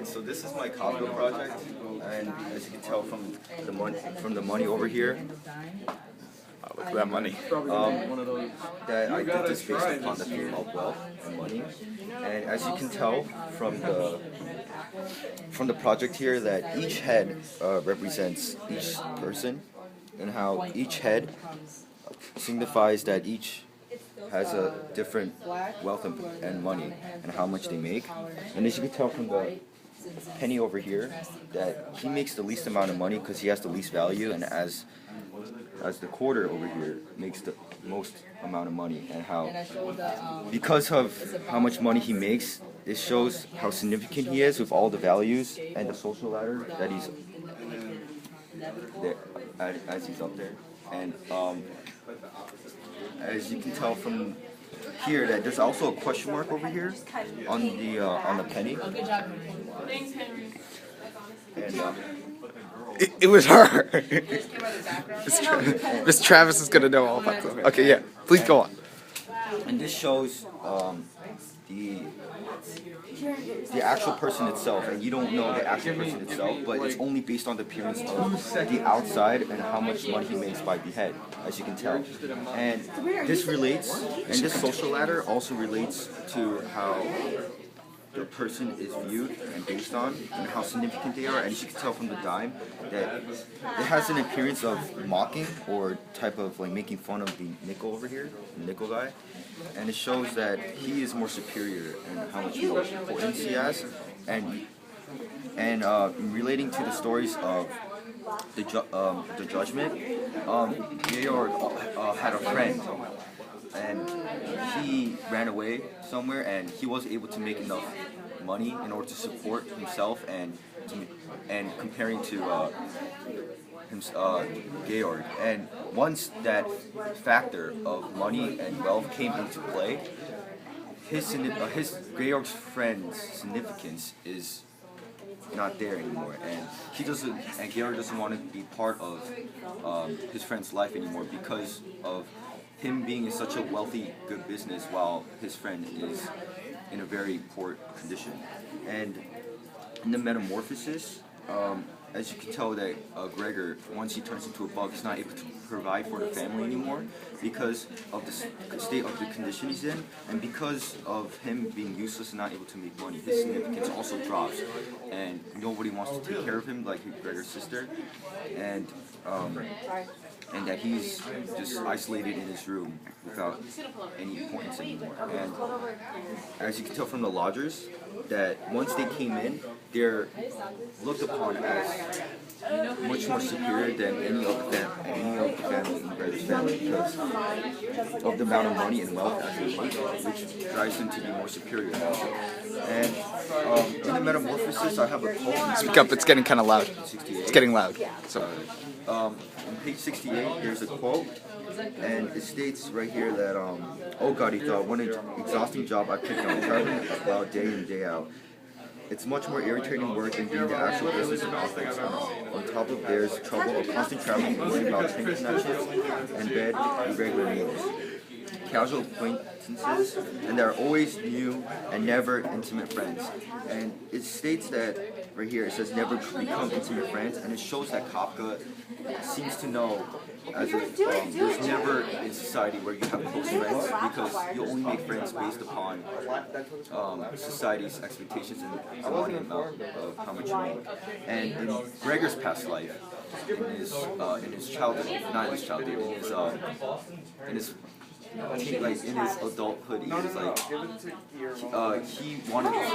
Alright, so this is my Kafka project, and as you can tell from the money over here, Look at that money. that I did this based upon the theme of wealth and money. And as you can tell from the project here, that each head represents each person, and how each head signifies that each has a different wealth and money and how much they make. And as you can tell from the penny over here, that he makes the least amount of money because he has the least value, and as the quarter over here makes the most amount of money, and how because of how much money he makes, it shows how significant he is with all the values and the social ladder that he's there, as he's up there. And as you can tell from here, that there's also a question mark over here on the penny. Thanks, Henry. And It was her. Miss Travis is gonna know all about this. Okay, yeah. Please go on. And this shows the actual person itself, and you don't know the actual person itself, but it's only based on the appearance of the outside and how much money he makes by the head, as you can tell. And this relates, and this social ladder also relates to how the person is viewed and based on, and how significant they are. And as you can tell from the dime, that it has an appearance of mocking or type of like making fun of the nickel over here, the nickel guy. And it shows that he is more superior and how much more importance he has. And relating to the stories of the judgment, Georg had a friend, and he ran away somewhere, and he wasn't able to make enough money in order to support himself, and comparing to Georg. And once that factor of money and wealth came into play, his Georg's friend's significance is not there anymore, and Georg doesn't want to be part of his friend's life anymore because of him being in such a wealthy, good business while his friend is in a very poor condition. And in the metamorphosis, as you can tell that Gregor, once he turns into a bug, is not able to provide for the family anymore because of the state of the condition he's in, and because of him being useless and not able to make money, his significance also drops, and nobody wants to take care of him like Gregor's sister, and that he's just isolated in his room without any importance anymore. And as you can tell from the lodgers, that once they came in, they're looked upon as much more superior than any of the family in Gregor's family because of the amount of money and wealth that they make, which drives them to be more superior. And in the metamorphosis, I have a quote. Speak up, it's getting kind of loud. It's getting loud. So. On page 68, there's a quote, and it states right here that, oh God, he thought, what an exhausting job I picked on, traveling about day in, day out. It's much more irritating work than being the actual business of offense. On top of there's trouble of constant traveling and worrying about train connections and bed and regular meals. Casual acquaintances, and there are always new and never intimate friends. And it states that right here, it says never become intimate friends, and it shows that Kafka seems to know as if there's never in society where you have close friends, because you only make friends based upon society's expectations and the money amount of how much you make. And in Gregor's past life, in his childhood, not in his childhood, in his adulthood, he was like,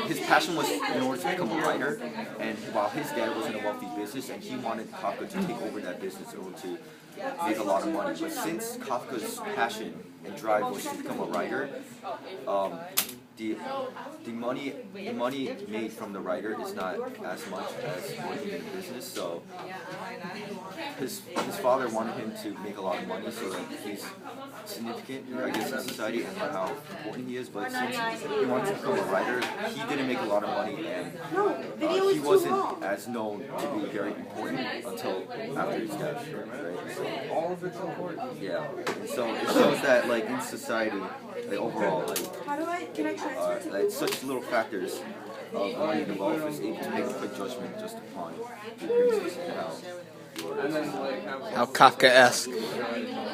his passion was in order to become a writer, and while his dad was in a wealthy business, and he wanted Kafka to take over that business in order to make a lot of money. But since Kafka's passion and drive was to become a writer, the money made from the writer is not as much as working in a business. So his father wanted him to make a lot of money so that he's significant, I guess, in society and how important he is. But since he wanted to become a writer, he didn't make a lot of money, and he wasn't as known to be very important until after his death. Right? So, all of it's important. Yeah. And so it shows that, like, in society, like overall, like such little factors of money and wealth is able to make a quick judgment just upon the appearances and how How Kafka-esque.